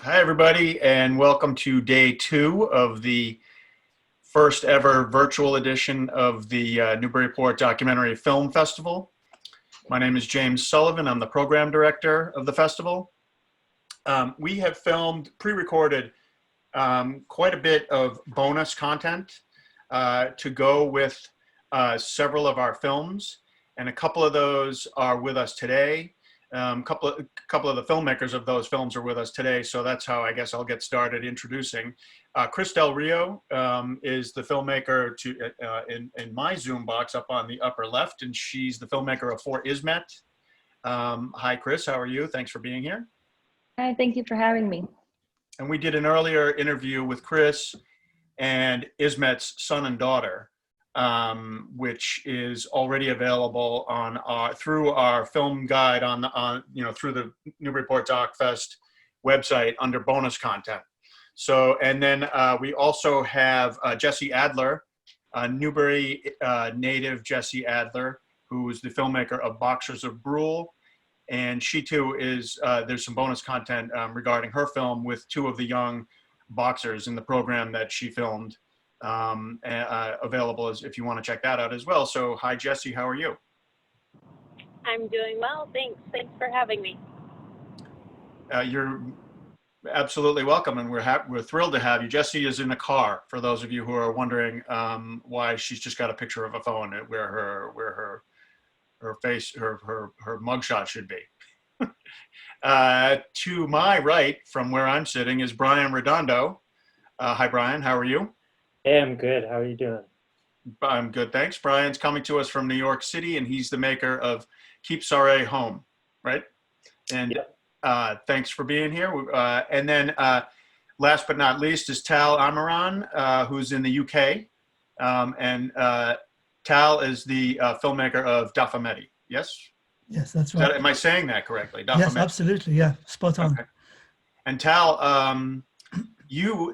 Hi, everybody, and welcome to day two of the first ever virtual edition of the Newburyport Documentary Film Festival. My name is James Sullivan. I'm the program director of the festival. We have filmed, pre-recorded quite a bit of bonus content to go with several of our films, and a couple of those are with us today. Couple of the filmmakers of those films are with us today, so that's how I guess I'll get started introducing. Chris Del Rio is the filmmaker in my Zoom box up on the upper left, and she's the filmmaker of For Ismet. Hi, Chris. How are you? Thanks for being here. Hi, thank you for having me. And we did an earlier interview with Chris and Ismet's son and daughter, which is already available on through our film guide through the Newburyport Doc Fest website under bonus content. So, and then we also have Jessie Adler, Newbury native Jessie Adler, who is the filmmaker of Boxers of Brule. And she too is, there's some bonus content regarding her film with two of the young boxers in the program that she filmed, available as if you want to check that out as well. So hi, Jessie, how are you? I'm doing well, thanks. Thanks for having me. You're absolutely welcome, and we're thrilled to have you. Jessie is in a car, for those of you who are wondering why she's just got a picture of a phone where her face, her mugshot should be. To my right, from where I'm sitting, is Brian Redondo. Hi, Brian. How are you? Hey, I'm good. How are you doing? I'm good, thanks. Brian's coming to us from New York City, and he's the maker of Keep Saray Home, right? And thanks for being here. And then last but not least is Tal Amiran, who's in the UK. And Tal is the filmmaker of Dafa, Metti. Yes? Yes, that's right. Am I saying that correctly? Dafa, yes, Metti. Absolutely. Yeah, spot on. Okay. And Tal,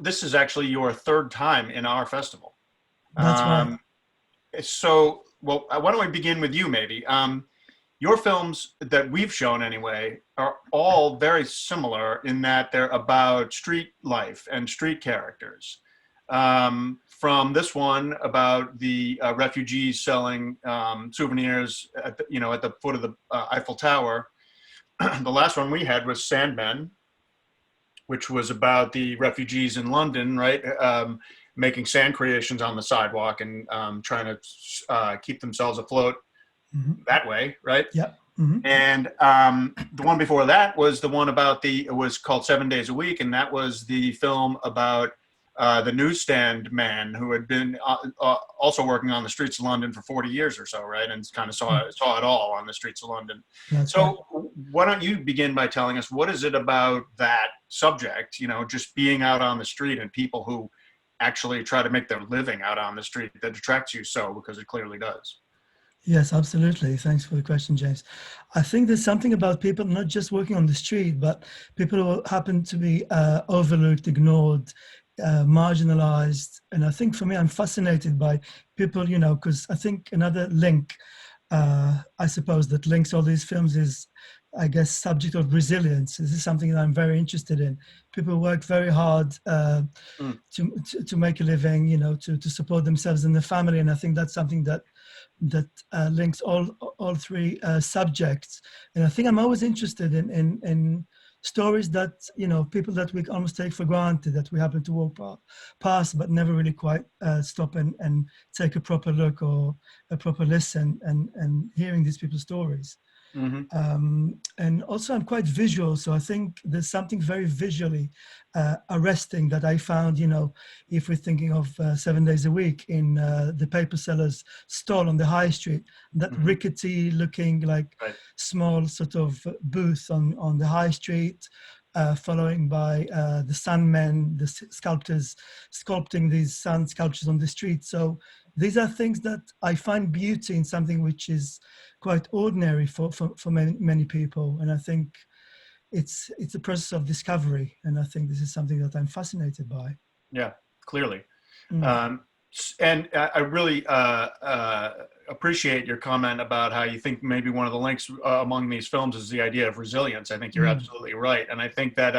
this is actually your third time in our festival. That's right. So, well, why don't we begin with you, maybe? Your films that we've shown anyway are all very similar in that they're about street life and street characters. From this one about the refugees selling souvenirs at the foot of the Eiffel Tower. The last one we had was Sandmen, which was about the refugees in London, right? Making sand creations on the sidewalk and trying to keep themselves afloat that way, right? Yeah. And the one before that was the one about it was called 7 Days a Week, and that was the film about the newsstand man who had been also working on the streets of London for 40 years or so, right? And kind of saw it all on the streets of London. That's so right. Why don't you begin by telling us, what is it about that subject, just being out on the street and people who actually try to make their living out on the street that attracts you so, because it clearly does. Yes, absolutely. Thanks for the question, James. I think there's something about people not just working on the street, but people who happen to be overlooked, ignored, marginalized. And I think for me, I'm fascinated by people, because I think another link, I suppose, that links all these films is, I guess, subject of resilience. This is something that I'm very interested in. People work very hard to make a living, to support themselves and their family. And I think that's something that links all three subjects. And I think I'm always interested in stories that, people that we almost take for granted, that we happen to walk past, but never really quite stop and take a proper look or a proper listen and hearing these people's stories. And also I'm quite visual, so I think there's something very visually arresting that I found, if we're thinking of 7 days a week in the paper seller's stall on the high street, that rickety looking small sort of booth on the high street, following by the Sandmen, the sculptors sculpting these sand sculptures on the street. So these are things that I find beauty in something which is quite ordinary for many people. And I think it's a process of discovery. And I think this is something that I'm fascinated by. Yeah, clearly. And I really appreciate your comment about how you think maybe one of the links among these films is the idea of resilience. I think you're absolutely right. And I think that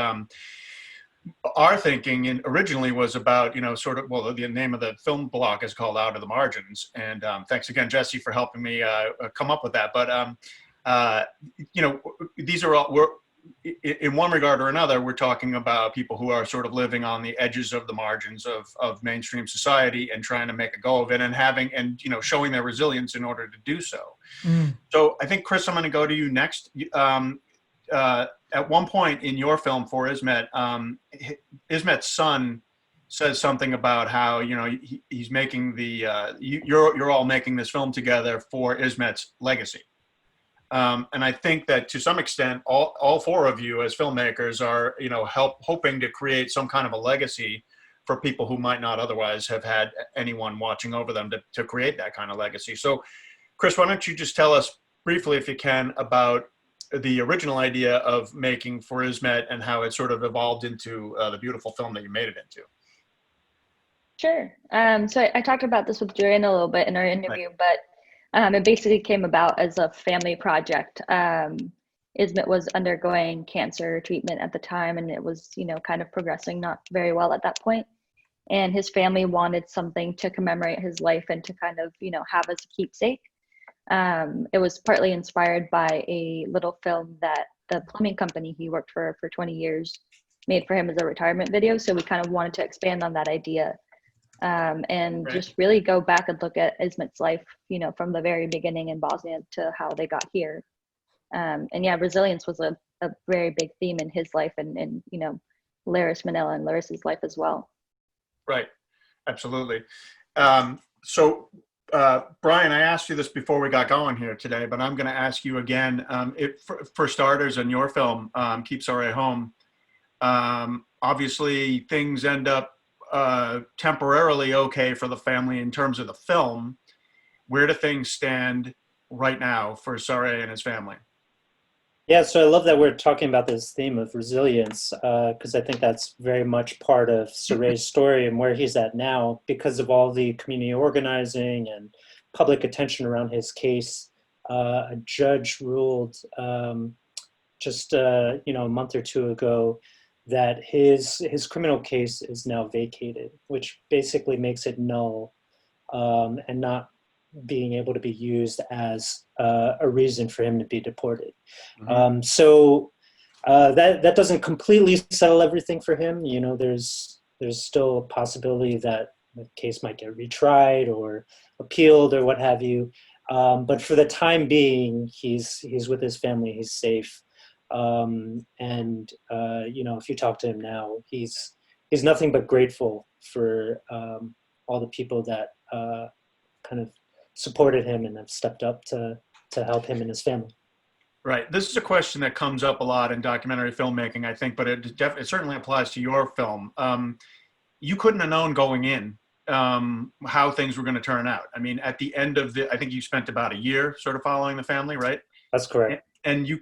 our thinking originally was about, sort of, well, the name of the film block is called Out of the Margins. And thanks again, Jessie, for helping me come up with that. But, these are all, in one regard or another, we're talking about people who are sort of living on the edges of the margins of mainstream society and trying to make a go of it and showing their resilience in order to do so. Mm. So I think, Chris, I'm going to go to you next. At one point in your film for Ismet, Ismet's son says something about how, he's making you're all making this film together for Ismet's legacy. And I think that to some extent, all four of you as filmmakers are, hoping to create some kind of a legacy for people who might not otherwise have had anyone watching over them to create that kind of legacy. So, Chris, why don't you just tell us briefly, if you can, about the original idea of making For Ismet and how it sort of evolved into the beautiful film that you made it into. Sure. So I talked about this with Julian a little bit in our interview, Right. but it basically came about as a family project. Ismet was undergoing cancer treatment at the time, and it was, kind of progressing not very well at that point. And his family wanted something to commemorate his life and to kind of, have as a keepsake. It was partly inspired by a little film that the plumbing company he worked for 20 years made for him as a retirement video. So we kind of wanted to expand on that idea and Right. just really go back and look at Ismet's life, from the very beginning in Bosnia to how they got here. And yeah, resilience was a very big theme in his life and Laris Manila and Laris's life as well. Right. Absolutely. So, Brian, I asked you this before we got going here today, but I'm going to ask you again. For starters, in your film, Keep Saray Home, obviously things end up temporarily okay for the family in terms of the film. Where do things stand right now for Saray and his family? Yeah, so I love that we're talking about this theme of resilience because I think that's very much part of Saray's story and where he's at now because of all the community organizing and public attention around his case. A judge ruled just a month or two ago that his criminal case is now vacated, which basically makes it null and not being able to be used as a reason for him to be deported. Mm-hmm. So that doesn't completely settle everything for him. There's still a possibility that the case might get retried or appealed or what have you. But for the time being, he's with his family, he's safe. If you talk to him now, he's nothing but grateful for all the people that kind of supported him and have stepped up to help him and his family. Right. This is a question that comes up a lot in documentary filmmaking, I think, but it certainly applies to your film. You couldn't have known going in how things were going to turn out. I mean, at the end of I think you spent about a year sort of following the family, right? That's correct. And you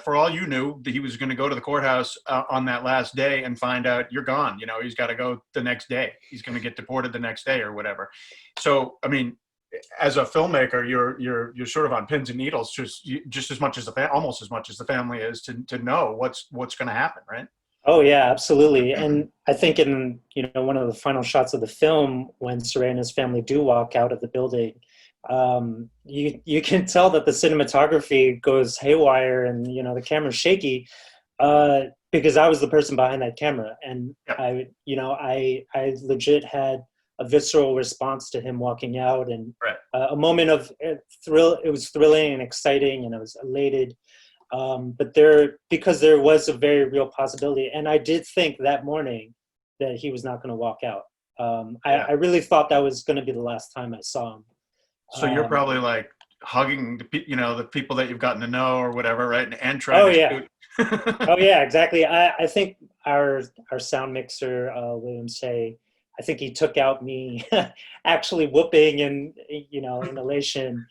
for all you knew, that he was going to go to the courthouse on that last day and find out you're gone. He's got to go the next day. He's going to get deported the next day or whatever. So, I mean, as a filmmaker, you're sort of on pins and needles, just as much as almost as much as the family is to know what's going to happen, right? Oh yeah, absolutely. And I think in one of the final shots of the film, when Saray and his family do walk out of the building, you can tell that the cinematography goes haywire and the camera's shaky because I was the person behind that camera, and yep. I legit had a visceral response to him walking out, and right. A moment of thrill. It was thrilling and exciting, and I was elated. But because there was a very real possibility, and I did think that morning that he was not going to walk out. I really thought that was going to be the last time I saw him. So you're probably like hugging the people that you've gotten to know or whatever, right? And trying to shoot. Oh yeah, exactly. I think our sound mixer, William Say, I think he took out me actually whooping and in elation.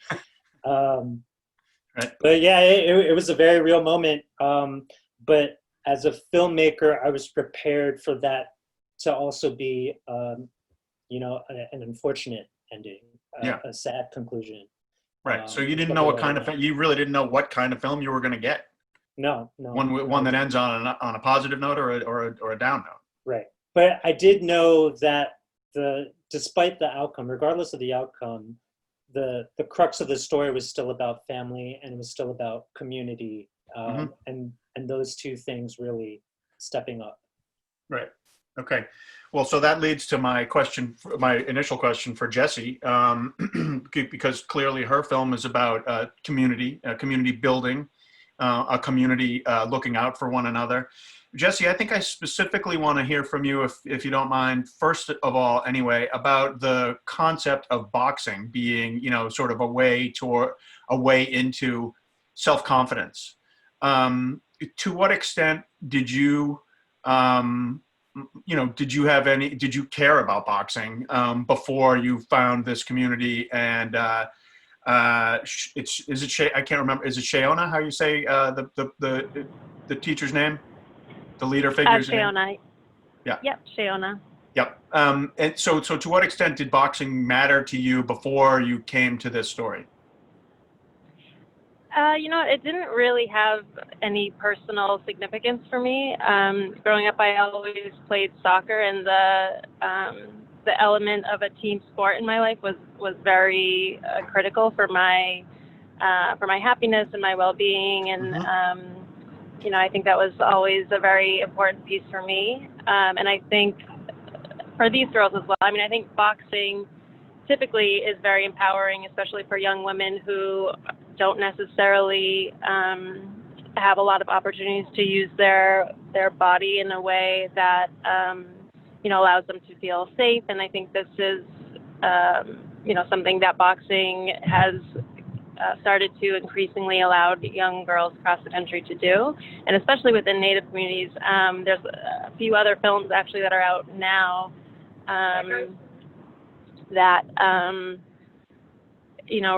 Right. But yeah, it was a very real moment. But as a filmmaker, I was prepared for that to also be an unfortunate ending. A sad conclusion. Right. So you didn't know you really didn't know what kind of film you were going to get. No. One that ends on a positive note or a down note. Right. But I did know that despite the outcome, regardless of the outcome, the crux of the story was still about family, and it was still about community, and those two things really stepping up. Right. Okay. Well, so that leads to my initial question for Jessie, because clearly her film is about community building, a community looking out for one another. Jessie, I think I specifically want to hear from you, if you don't mind, first of all, anyway, about the concept of boxing being, sort of a way into self-confidence. To what extent did you, did you care about boxing before you found this community? And I can't remember. Is it Shayona? How you say the teacher's name? The leader figure's name? Shayona. Yeah. Yep, Shayona. Yep. And so to what extent did boxing matter to you before you came to this story? It didn't really have any personal significance for me. Growing up, I always played soccer, and the element of a team sport in my life was very critical for my happiness and my well-being, and I think that was always a very important piece for me. And I think for these girls as well. I mean, I think boxing typically is very empowering, especially for young women who don't necessarily have a lot of opportunities to use their body in a way that allows them to feel safe. And I think this is something that boxing has started to increasingly allow young girls across the country to do, and especially within Native communities. There's a few other films actually that are out now that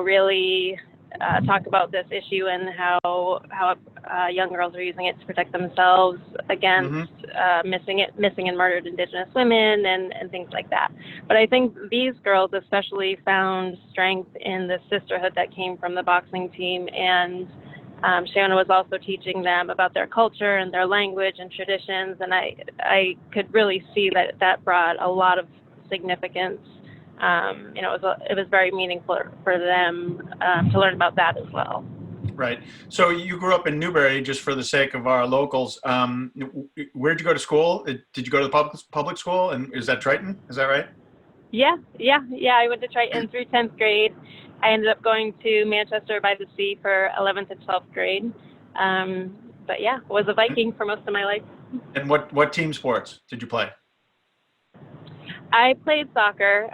really talk about this issue and how young girls are using it to protect themselves against missing and murdered Indigenous women and things like that. But I think these girls especially found strength in the sisterhood that came from the boxing team, and Shayona was also teaching them about their culture and their language and traditions, and I could really see that brought a lot of significance. It was very meaningful for them to learn about that as well. Right. So you grew up in Newbury, just for the sake of our locals. Where'd you go to school? Did you go to the public school? And is that Triton? Is that right? Yeah. I went to Triton through 10th grade. I ended up going to Manchester by the Sea for 11th and 12th grade. But yeah, was a Viking for most of my life. And what team sports did you play? I played soccer.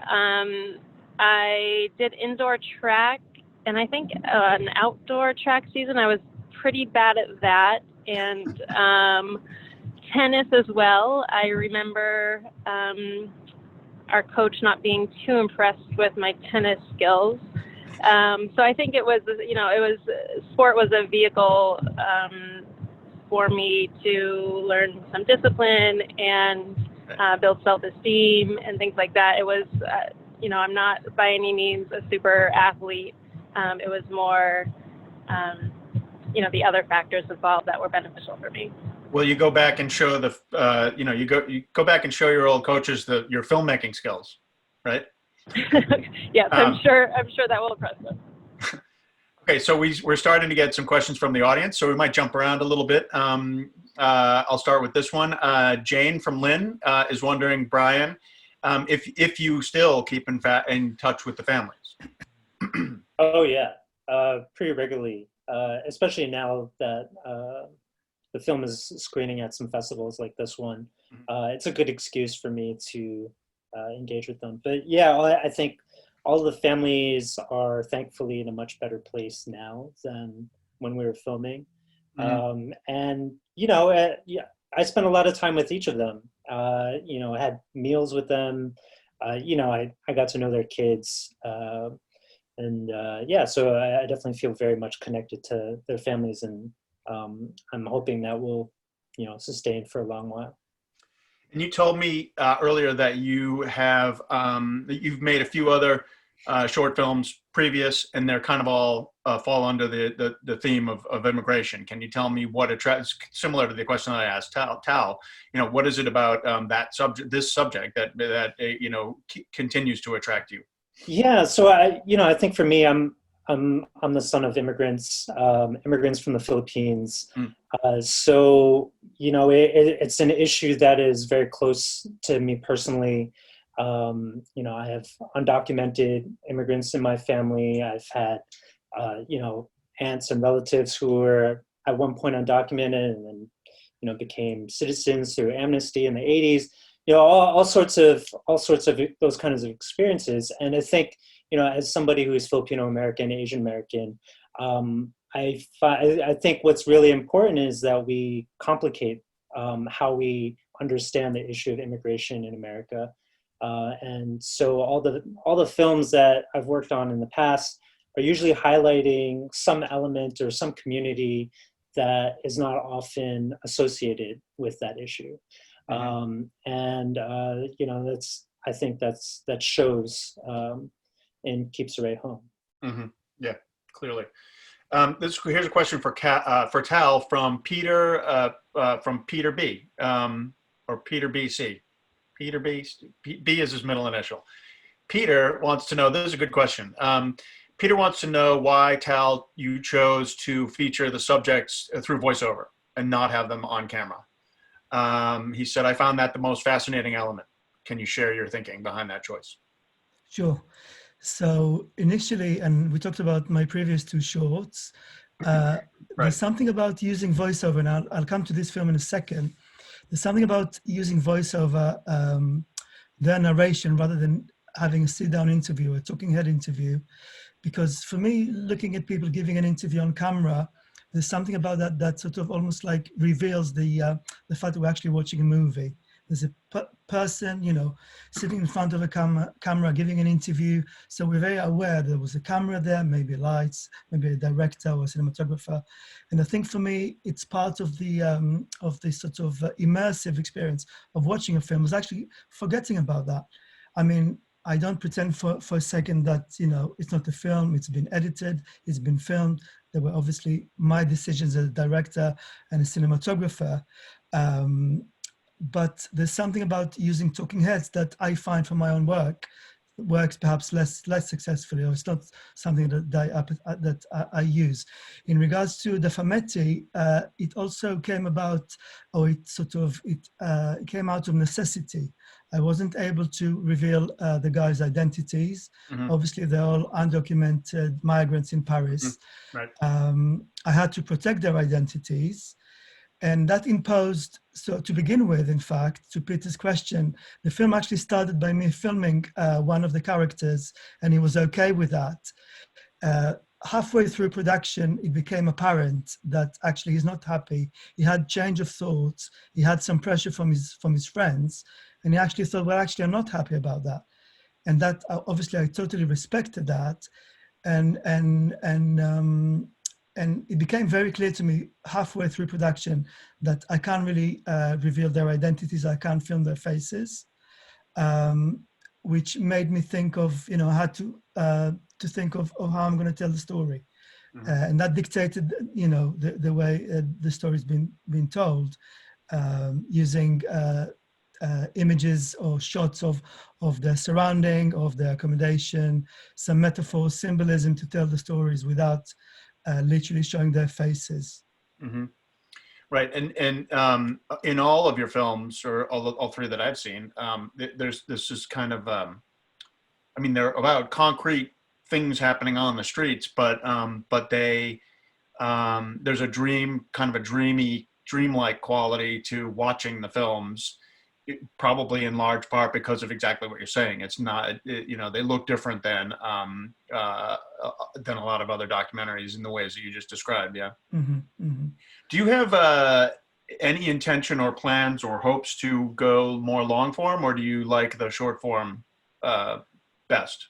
I did indoor track, and I think an outdoor track season. I was pretty bad at that, and tennis as well. I remember our coach not being too impressed with my tennis skills. So I think sport was a vehicle for me to learn some discipline and build self-esteem and things like that. It was, I'm not by any means a super athlete. It was more, the other factors involved that were beneficial for me. Well, you go back and show you go back and show your old coaches your filmmaking skills, right? Yes, I'm sure that will impress them. Okay, so we're starting to get some questions from the audience, so we might jump around a little bit. I'll start with this one. Jane from Lynn is wondering, Brian, if you still keep in touch with the families. Oh yeah, pretty regularly, especially now that the film is screening at some festivals like this one. It's a good excuse for me to engage with them. But yeah, I think all the families are thankfully in a much better place now than when we were filming. And I spent a lot of time with each of them. I had meals with them. I got to know their kids. So I definitely feel very much connected to their families, and I'm hoping that will, sustain for a long while. And you told me earlier that you've made a few other short films previous, and they're kind of all fall under the theme of immigration. Can you tell me what attracts, similar to the question that I asked Tal, what is it about this subject that continues to attract you? Yeah, so I think for me, I'm the son of immigrants from the Philippines. So it's an issue that is very close to me personally. I have undocumented immigrants in my family. I've had aunts and relatives who were at one point undocumented and then became citizens through amnesty in the 80s. All sorts of those kinds of experiences. And I think as somebody who is Filipino American, Asian American, I think what's really important is that we complicate how we understand the issue of immigration in America. And so all the films that I've worked on in the past are usually highlighting some element or some community that is not often associated with that issue. I think that shows and keeps Saray home. Mm-hmm. Yeah, clearly. Here's a question for Tal from Peter B, or Peter BC. Peter B. B is his middle initial. Peter wants to know. This is a good question. Peter wants to know why, Tal, you chose to feature the subjects through voiceover and not have them on camera. He said, "I found that the most fascinating element." Can you share your thinking behind that choice? Sure. So initially, and we talked about my previous two shorts, there's something about using voiceover, and I'll come to this film in a second. There's something about using voiceover, their narration, rather than having a sit-down interview, a talking head interview. Because for me, looking at people giving an interview on camera, there's something about that sort of almost like reveals the fact that we're actually watching a movie. There's a person, sitting in front of a camera giving an interview. So we're very aware there was a camera there, maybe lights, maybe a director or a cinematographer. And I think for me, it's part of the sort of immersive experience of watching a film, is actually forgetting about that. I mean, I don't pretend for a second that, it's not a film, it's been edited, it's been filmed. There were obviously my decisions as a director and a cinematographer. But there's something about using talking heads that I find for my own work works perhaps less successfully, or it's not something that I use. In regards to Dafa Metti, it also came about, or it came out of necessity. I wasn't able to reveal the guys' identities. Mm-hmm. Obviously, they're all undocumented migrants in Paris. Mm-hmm. Right. I had to protect their identities. And that imposed, so to begin with, in fact, to Peter's question, the film actually started by me filming one of the characters, and he was okay with that. Halfway through production, it became apparent that actually he's not happy. He had change of thoughts. He had some pressure from his friends, and he actually thought, well, actually, I'm not happy about that. And that, obviously, I totally respected that. And it became very clear to me halfway through production that I can't really reveal their identities. I can't film their faces, which made me think of, I had to think of how I'm going to tell the story. Mm-hmm. And that dictated, the way the story's been told, using images or shots of their surrounding, of their accommodation, some metaphors, symbolism to tell the stories without literally showing their faces. Mm-hmm. Right, and in all of your films, or all three that I've seen, there's this is kind of, they're about concrete things happening on the streets, but they there's a dreamlike quality to watching the films. Probably in large part because of exactly what you're saying. It's not, they look different than a lot of other documentaries in the ways that you just described. Yeah. Mm-hmm, mm-hmm. Do you have any intention or plans or hopes to go more long form, or do you like the short form best?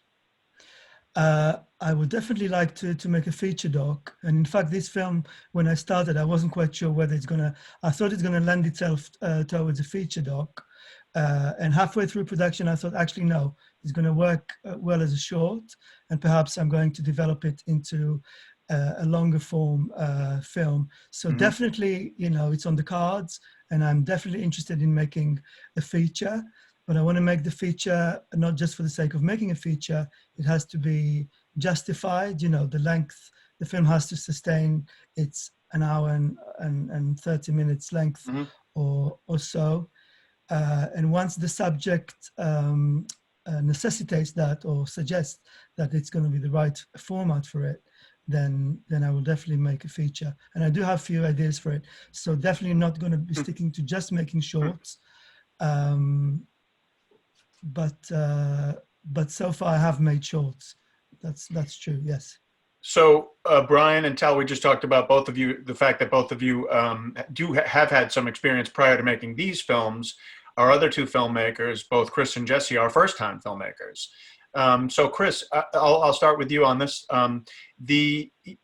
I would definitely like to make a feature doc. And in fact, this film, when I started, I wasn't quite sure whether I thought it's going to lend itself towards a feature doc. And halfway through production, I thought, actually, no, it's going to work well as a short, and perhaps I'm going to develop it into a longer form film. So definitely, it's on the cards, and I'm definitely interested in making a feature, but I want to make the feature not just for the sake of making a feature. It has to be justified, the length. The film has to sustain its an hour and 30 minutes length or so. And once the subject necessitates that or suggests that it's going to be the right format for it, then I will definitely make a feature. And I do have a few ideas for it. So definitely not going to be sticking to just making shorts. But so far I have made shorts. That's true, yes. So Brian and Tal, we just talked about both of you, the fact that both of you have had some experience prior to making these films. Our other two filmmakers, both Chris and Jessie, are first-time filmmakers. So Chris, I'll start with you on this.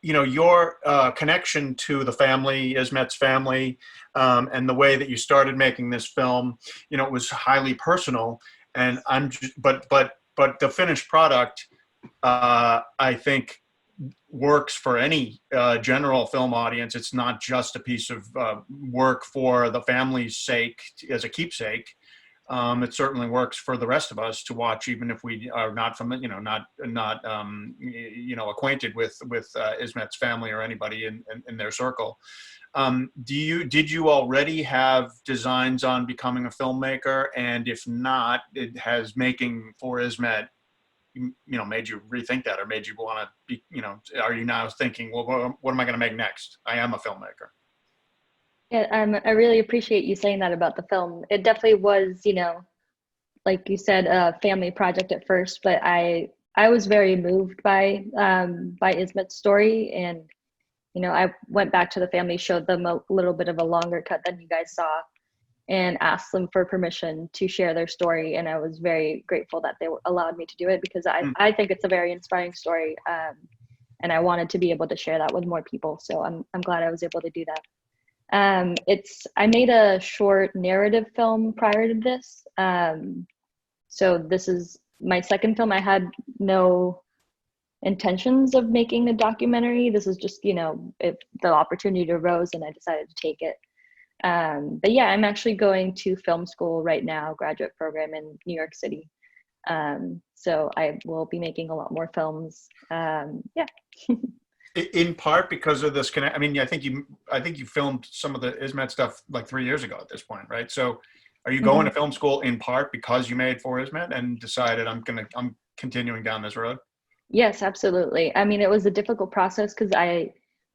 Your connection to the family, Ismet's family, and the way that you started making this film, it was highly personal. And but the finished product, I think, works for any general film audience. It's not just a piece of work for the family's sake as a keepsake. It certainly works for the rest of us to watch, even if we are not from not acquainted with Ismet's family or anybody in their circle. Did you already have designs on becoming a filmmaker? And if not, has making for Ismet made you rethink that, or made you want to be, are you now thinking, well, what am I going to make next? I am a filmmaker. Yeah, I really appreciate you saying that about the film. It definitely was, like you said, a family project at first, but I was very moved by Ismet's story. And, I went back to the family, showed them a little bit of a longer cut than you guys saw, and asked them for permission to share their story. And I was very grateful that they allowed me to do it, because I think it's a very inspiring story. And I wanted to be able to share that with more people. So I'm glad I was able to do that. I made a short narrative film prior to this. So this is my second film. I had no intentions of making a documentary. This is just, if the opportunity arose and I decided to take it. But yeah, I'm actually going to film school right now, graduate program in New York City. So I will be making a lot more films. Yeah. In part because of this connect. I mean, I think you filmed some of the Ismet stuff like 3 years ago at this point, right? So are you going to film school in part because you made for Ismet and decided I'm continuing down this road? Yes, absolutely. I mean, it was a difficult process because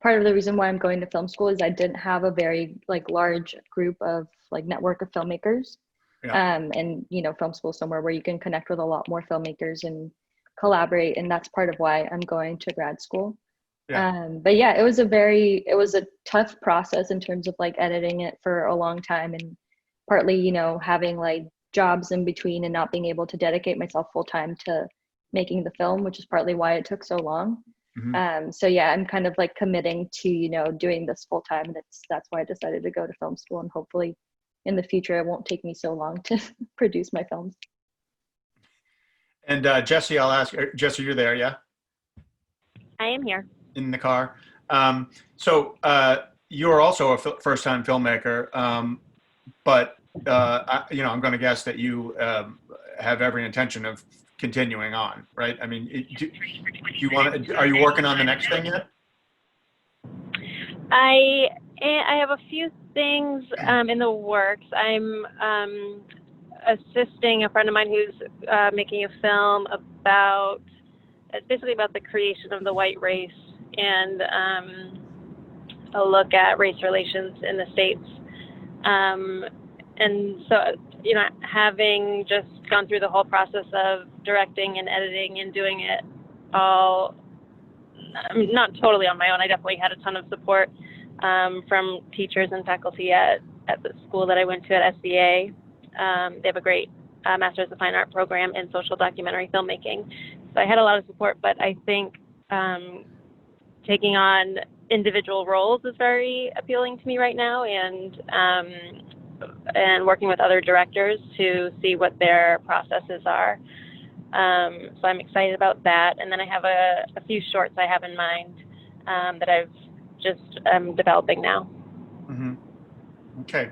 part of the reason why I'm going to film school is I didn't have a very large group of network of filmmakers. Yeah. And film school is somewhere where you can connect with a lot more filmmakers and collaborate. And that's part of why I'm going to grad school. Yeah. But yeah, it was a tough process in terms of editing it for a long time, and partly, having jobs in between and not being able to dedicate myself full time to making the film, which is partly why it took so long. So yeah, I'm kind of committing to, doing this full time. And that's why I decided to go to film school, and hopefully in the future, it won't take me so long to produce my films. And Jessie, I'll ask, Jessie, you're there, yeah? I am here. In the car. So you're also a first-time filmmaker, but I'm going to guess that you have every intention of continuing on, right? I mean, are you working on the next thing yet? I have a few things in the works. I'm assisting a friend of mine who's making a film about the creation of the white race, and a look at race relations in the States. And so, having just gone through the whole process of directing and editing and doing it all, not totally on my own. I definitely had a ton of support from teachers and faculty at the school that I went to at SVA. They have a great Master's of Fine Art program in social documentary filmmaking. So I had a lot of support, but I think taking on individual roles is very appealing to me right now. And and working with other directors to see what their processes are. So I'm excited about that. And then I have a few shorts I have in mind that I've just developing now. Mm-hmm. Okay.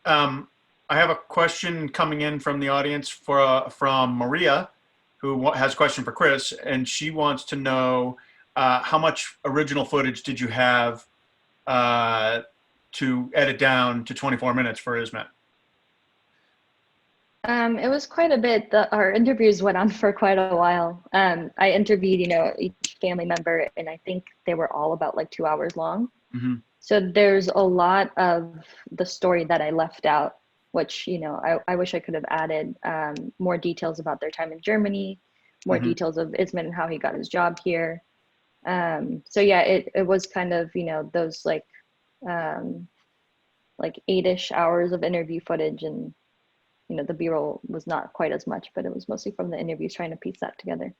I have a question coming in from the audience from Maria, who has a question for Chris, and she wants to know how much original footage did you have to edit down to 24 minutes for Ismet? It was quite a bit. Our interviews went on for quite a while. I interviewed, each family member, and I think they were all about like 2 hours long. Mm-hmm. So there's a lot of the story that I left out, which, I wish I could have added more details about their time in Germany, more Mm-hmm. details of Ismet and how he got his job here. So yeah, it was kind of, those like 8-ish hours of interview footage, and the B-roll was not quite as much, but it was mostly from the interviews, trying to piece that together.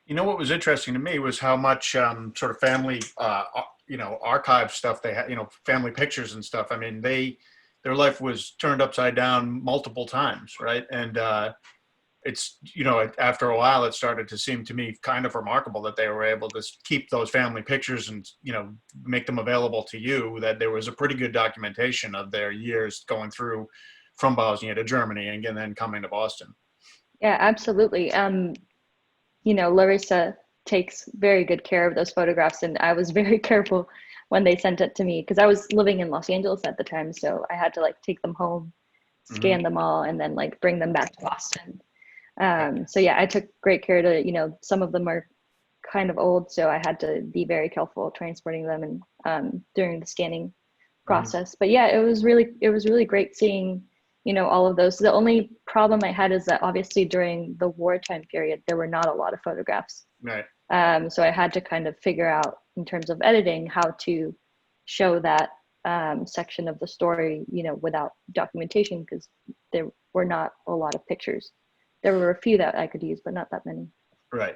What was interesting to me was how much sort of family, archive stuff they had, family pictures and stuff. I mean, their life was turned upside down multiple times, right? And it's, after a while, it started to seem to me kind of remarkable that they were able to keep those family pictures and, make them available to you, that there was a pretty good documentation of their years going through from Bosnia to Germany and then coming to Boston. Yeah, absolutely. Larissa takes very good care of those photographs, and I was very careful when they sent it to me because I was living in Los Angeles at the time, so I had to take them home, scan Mm-hmm. them all, and then bring them back to Boston. So yeah, I took great care to, some of them are kind of old, so I had to be very careful transporting them and during the scanning process. But yeah, it was really great seeing, all of those. The only problem I had is that obviously during the wartime period, there were not a lot of photographs. Right. So I had to kind of figure out in terms of editing how to show that section of the story, without documentation, because there were not a lot of pictures. There were a few that I could use, but not that many. Right.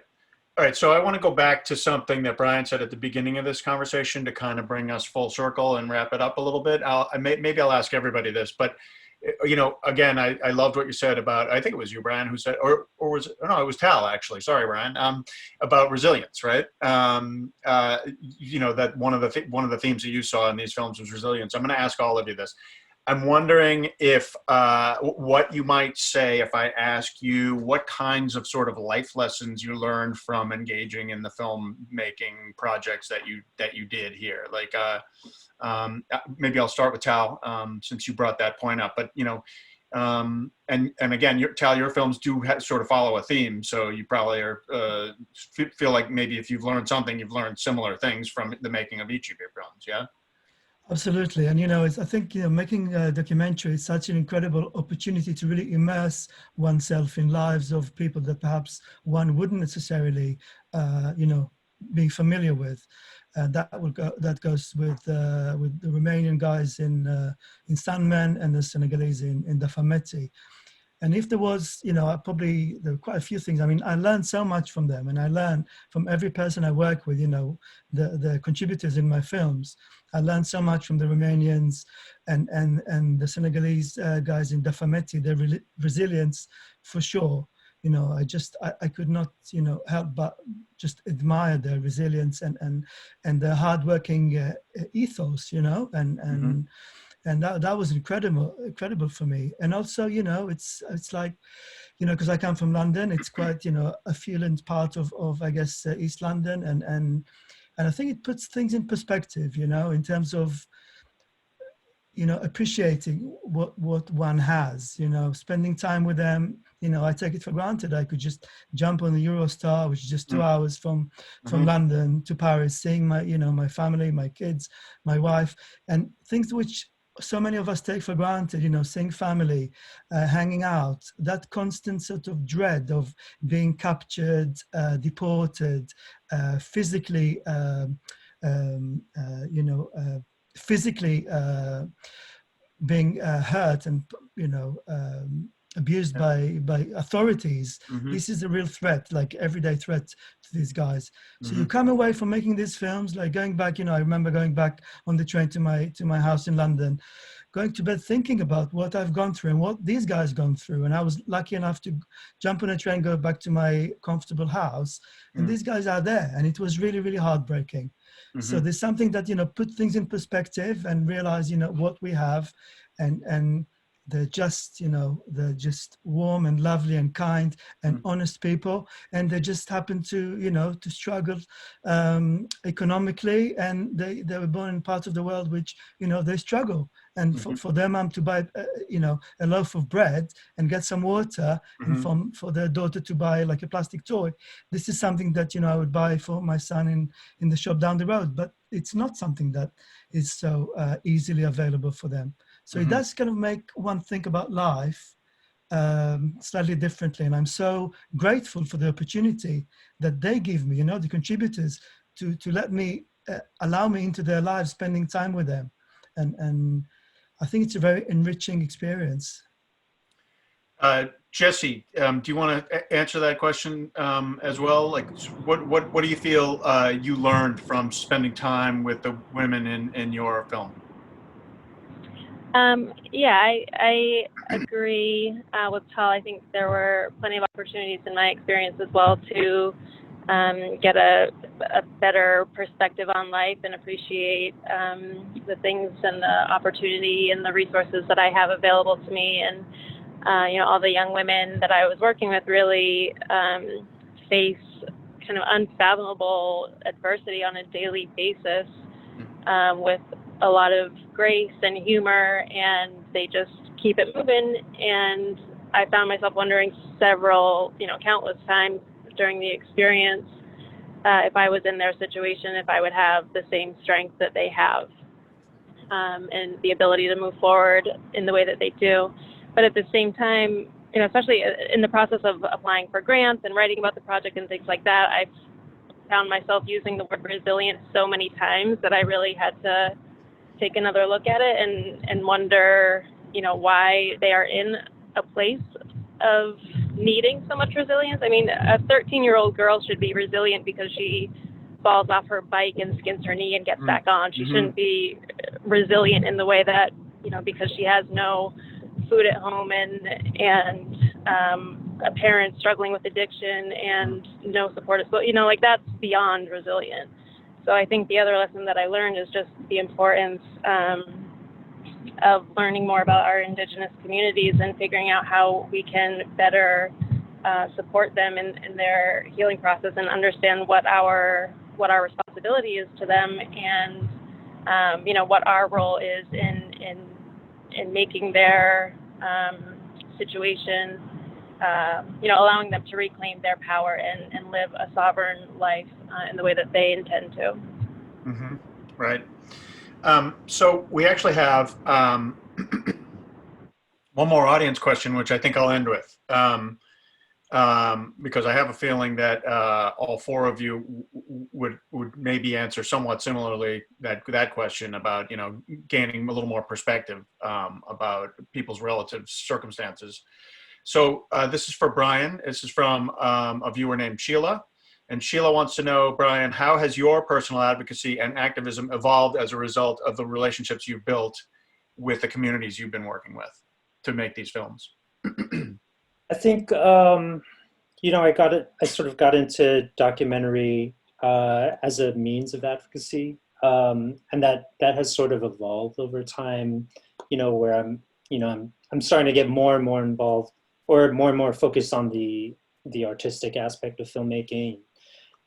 All right. So I want to go back to something that Brian said at the beginning of this conversation to kind of bring us full circle and wrap it up a little bit. Maybe I'll ask everybody this, but again, I loved what you said about, I think it was you, Brian, who said, or was it, no, it was Tal actually. Sorry, Brian, about resilience, right? That one of the themes that you saw in these films was resilience. I'm going to ask all of you this. I'm wondering if what you might say if I ask you what kinds of sort of life lessons you learned from engaging in the filmmaking projects that you did here. Maybe I'll start with Tal since you brought that point up. But and again, Tal, your films do sort of follow a theme, so you probably are feel like maybe if you've learned something, you've learned similar things from the making of each of your films. Yeah. Absolutely. And, I think, making a documentary is such an incredible opportunity to really immerse oneself in lives of people that perhaps one wouldn't necessarily, be familiar with. And that goes with the Romanian guys in Sandman and the Senegalese in Dafa, Metti. And if there was, there were quite a few things. I mean, I learned so much from them, and I learned from every person I work with, the contributors in my films. I learned so much from the Romanians and the Senegalese guys in Dafa, Metti, their resilience for sure. I could not, help but just admire their resilience and their hardworking ethos, Mm-hmm. And that was incredible for me. And also, it's like, because I come from London, it's quite, affluent part of I guess, East London. And I think it puts things in perspective, in terms of, appreciating what one has, spending time with them. I take it for granted. I could just jump on the Eurostar, which is just 2 hours from London to Paris, seeing my family, my kids, my wife, and things which so many of us take for granted, seeing family, hanging out, that constant sort of dread of being captured, deported, physically, physically being hurt and, abused by authorities. Mm-hmm. This is a real threat, like everyday threat to these guys. So Mm-hmm. you come away from making these films, like going back, I remember going back on the train to my house in London, going to bed thinking about what I've gone through and what these guys gone through. And I was lucky enough to jump on a train, go back to my comfortable house, and these guys are there. And it was really, really heartbreaking. So there's something that, put things in perspective and realize, what we have, and they're just, they're just warm and lovely and kind and honest people. And they just happen to, to struggle economically. And they were born in parts of the world which, they struggle. And for their mom to buy, a loaf of bread and get some water, and for their daughter to buy like a plastic toy, this is something that, I would buy for my son in the shop down the road. But it's not something that is so easily available for them. So it does kind of make one think about life slightly differently. And I'm so grateful for the opportunity that they give me, the contributors, to let me, allow me into their lives, spending time with them. And I think it's a very enriching experience. Jessie, do you want to answer that question as well? Like, what do you feel you learned from spending time with the women in your film? Yeah, I agree with Tal. I think there were plenty of opportunities in my experience as well to get a better perspective on life and appreciate the things and the opportunity and the resources that I have available to me. And, all the young women that I was working with really face kind of unfathomable adversity on a daily basis with a lot of grace and humor, and they just keep it moving. And I found myself wondering countless times during the experience, if I was in their situation, if I would have the same strength that they have, and the ability to move forward in the way that they do. But at the same time, especially in the process of applying for grants and writing about the project and things like that, I've found myself using the word resilient so many times that I really had to take another look at it and wonder, why they are in a place of needing so much resilience. I mean, a 13-year-old girl should be resilient because she falls off her bike and skins her knee and gets back on. She shouldn't be resilient in the way that, because she has no food at home and a parent struggling with addiction and no support. So, that's beyond resilient. So I think the other lesson that I learned is just the importance of learning more about our Indigenous communities and figuring out how we can better support them in their healing process and understand what our responsibility is to them, and what our role is in making their situation, allowing them to reclaim their power and live a sovereign life in the way that they intend to. Right. So we actually have one more audience question, which I think I'll end with, because I have a feeling that all four of you would maybe answer somewhat similarly that question about, gaining a little more perspective about people's relative circumstances. So this is for Brian. This is from a viewer named Sheila. And Sheila wants to know, Brian, how has your personal advocacy and activism evolved as a result of the relationships you've built with the communities you've been working with to make these films? I think, I sort of got into documentary as a means of advocacy. And that has sort of evolved over time, where I'm starting to get more and more involved, or more and more focused on the artistic aspect of filmmaking,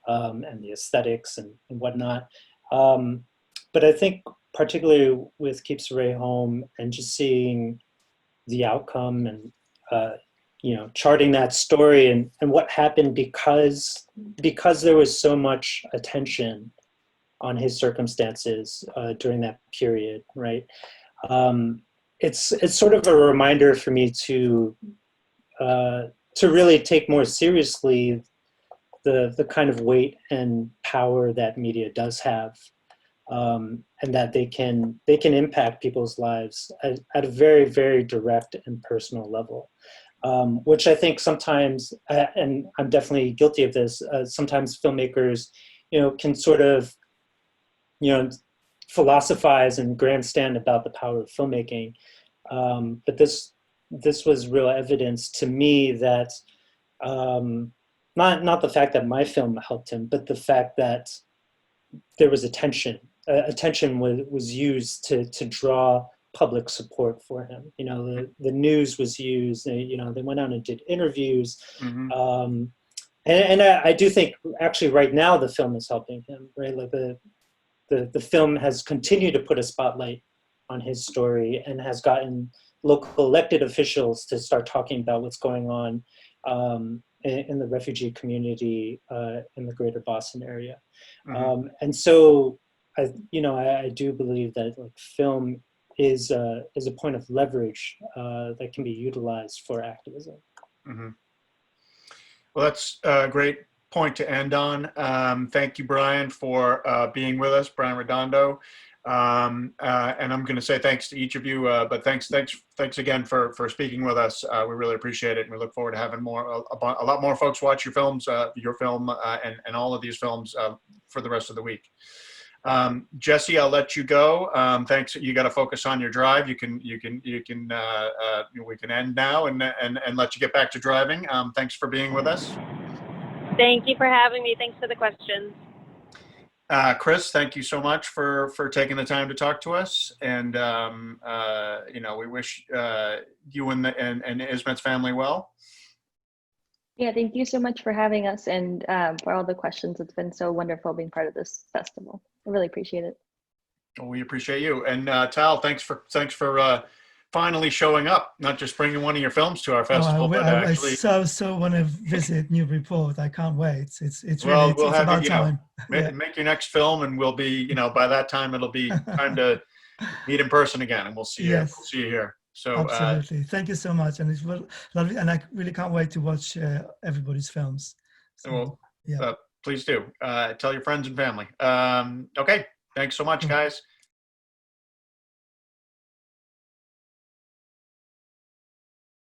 and the aesthetics and whatnot. But I think particularly with Keep Saray Home and just seeing the outcome and, charting that story and what happened because there was so much attention on his circumstances during that period, right? It's sort of a reminder for me to really take more seriously the kind of weight and power that media does have, and that they can impact people's lives at a very, very direct and personal level, which I think sometimes, and I'm definitely guilty of this, sometimes filmmakers, can sort of, philosophize and grandstand about the power of filmmaking. But this was real evidence to me that not the fact that my film helped him, but the fact that there was attention. Attention was used to draw public support for him. You know, the news was used. You know, they went out and did interviews. Mm-hmm. And I do think actually right now the film is helping him, right? Like the film has continued to put a spotlight on his story and has gotten local elected officials to start talking about what's going on in the refugee community in the greater Boston area. Mm-hmm. And so I do believe that like film is a point of leverage that can be utilized for activism. Mm-hmm. Well, that's a great point to end on. Thank you, Brian, for being with us, Brian Redondo. And I'm going to say thanks to each of you, but thanks again for speaking with us. We really appreciate it, and we look forward to having a lot more folks watch your films, your film, and all of these films for the rest of the week. Jessie, I'll let you go. Thanks. You got to focus on your drive. We can end now and let you get back to driving. Thanks for being with us. Thank you for having me. Thanks for the questions. Chris, thank you so much for taking the time to talk to us. And we wish you and Ismet's family well. Yeah, thank you so much for having us and for all the questions. It's been so wonderful being part of this festival. I really appreciate it. Well, we appreciate you. And Tal, thanks for finally showing up, not just bringing one of your films to our festival, but actually. I so want to visit Newburyport. I can't wait. It's well, really we'll it's have about you, time. Make your next film, and we'll be, by that time it'll be time to meet in person again, and we'll see you. Yes. We'll see you here. So absolutely, thank you so much, and it's lovely, and I really can't wait to watch everybody's films. So, well, yeah. Please do. Tell your friends and family. Okay, thanks so much, guys.